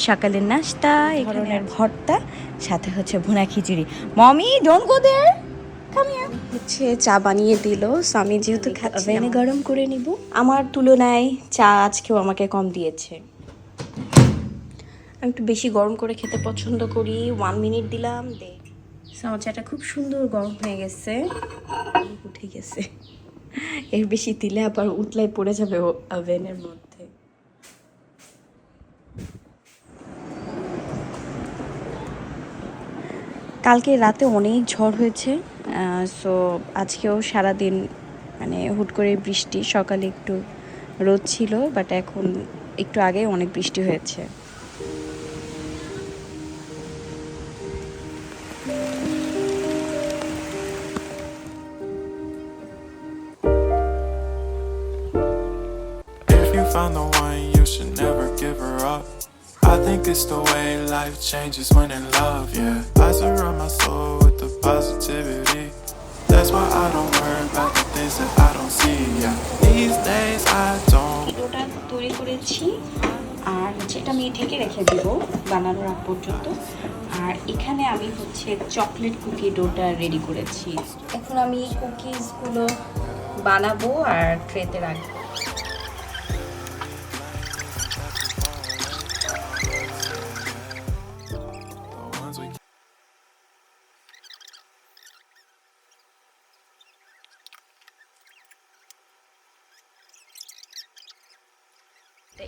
সকালের নাস্তা ধরনের ভর্তা, সাথে হচ্ছে ভুনা খিচুড়ি। Mommy don't go there, come here. হচ্ছে চা বানিয়ে দিল, সো আমি যেহেতু খাচ্ছি ওভেনে আমার গরম করে নিব। আমার তুলনায় চা আজকেও আমাকে কম দিয়েছে। আমি একটু বেশি গরম করে খেতে পছন্দ করি। 1 মিনিট দিলাম, দে আমার চাটা খুব সুন্দর গরম হয়ে গেছে, উঠে গেছে। এর বেশি দিলে আবার উতলাই পড়ে যাবে ওভেনের মধ্যে। কালকে রাতে অনেক ঝড় হয়েছে, সো আজকেও সারাদিন মানে হুট করে বৃষ্টি। সকালে একটু রোদ ছিল, বাট এখন একটু আগে অনেক বৃষ্টি হয়েছে। If you found the one, you should never give her up. I think it's the way life changes when in love, yeah. I surround my soul with the positivity. That's why I don't worry about the things that I don't see, yeah. These days I don't. ডোটা তৈরি করেছি, আর হচ্ছে এটা আমি ঢেকে রেখে দিব বানানোর আগ পর্যন্ত। আর এখানে আমি হচ্ছে চকলেট কুকি ডোটা রেডি করেছি। এখন আমি কুকিজগুলো বানাবো আর ট্রেতে রাখবো। The ones we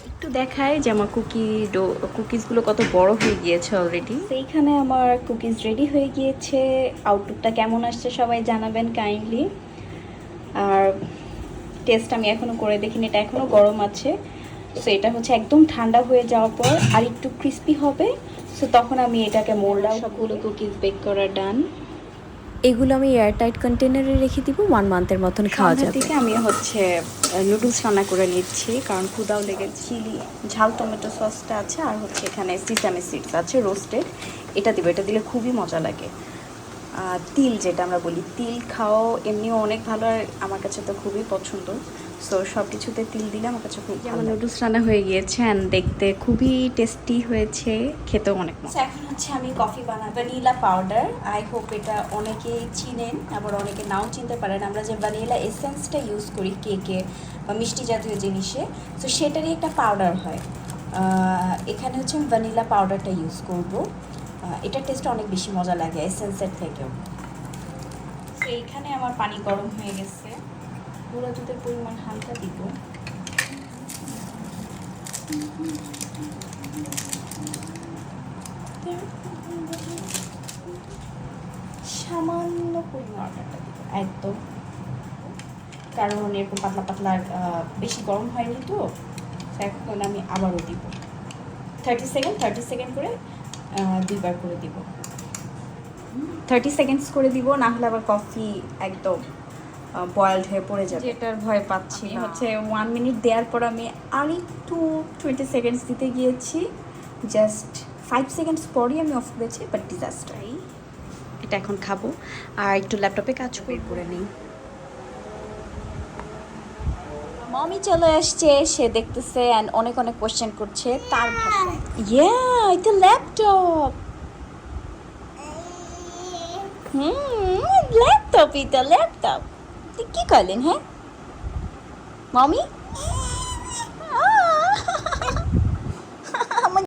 একটু দেখায় যে আমার কুকিজগুলো কত বড় হয়ে গিয়েছে অলরেডি। সেইখানে আমার কুকিজ রেডি হয়ে গিয়েছে। আউটলুকটা কেমন আসছে সবাই জানাবেন কাইন্ডলি। আর টেস্ট আমি এখনও করে দেখিনি, এটা এখনও গরম আছে। সো এটা হচ্ছে একদম ঠান্ডা হয়ে যাওয়ার পর আর একটু ক্রিস্পি হবে, সো তখন আমি এটাকে মোল্ড আউট। সবগুলো কুকিজ বেক করা ডান। এগুলো আমি এয়ারটাইট কন্টেনারে রেখে দিব, 1 মান্থের মতন খাওয়া সন্ধ্যার যাবে। দিকে আমি হচ্ছে নুডলস রান্না করে নিচ্ছি, কারণ ক্ষুদাও লেগে। চিলি ঝাল টমেটো সসটা আছে, আর হচ্ছে এখানে সিসামি সিডস আছে রোস্টেড, এটা দিব। এটা দিলে খুবই মজা লাগে। তিল যেটা আমরা বলি, তিল খাও এমনিও অনেক ভালো, আর আমার কাছে তো খুবই পছন্দ। সো সব কিছুতে তিল দিলে আমার কাছে খুব ভালো। আমার নুডলস রান্না হয়ে গিয়েছে অ্যান্ড দেখতে খুবই টেস্টি হয়েছে, খেতেও অনেক মজা। এখন হচ্ছে আমি কফি বানাবো। ভ্যানিলা পাউডার, আই হোপ এটা অনেকেই চিনেন, আবার অনেকে নাও চিনতে পারেন। আমরা যে ভ্যানিলা এসেন্সটা ইউজ করি কেকে বা মিষ্টি জাতীয় জিনিসে, তো সেটারই একটা পাউডার হয়। এখানে হচ্ছে আমি ভ্যানিলা পাউডারটা ইউজ করবো। এটার টেস্টটা অনেক বেশি মজা লাগে এসেন্সের থেকেও। তো এইখানে আমার পানি গরম হয়ে গেছে, গুঁড়া দুধের পরিমাণ হালকা দিব। সামান্য পরিমাণ অর্ডারটা দিব একদম, কারণ এরকম পাতলা পাতলা বেশি গরম হয়নি তো। এখন আমি আবারও দিব 30 সেকেন্ড করে, 2বার করে দিব। 30 সেকেন্ডস করে দিব, না হলে আবার কফি একদম বয়েলড হয়ে পড়ে যাবে। এটার ভয় পাচ্ছি হচ্ছে 1 মিনিট দেওয়ার পর আমি আর একটু 20 সেকেন্ডস দিতে গিয়েছি, জাস্ট 5 সেকেন্ডস পরই আমি অফ করেছি। বাট ডিজাস্টারই এটা এখন খাবো আর একটু ল্যাপটপে কাজ করে নিই। মমি চলে আসছে, সে দেখতেছে অ্যান্ড অনেক অনেক কোশ্চেন করছে তার ভাষায়। এটা ল্যাপটপ। ল্যাপটপ, এটা ল্যাপটপ। কি করলেন? হ্যাঁ মমি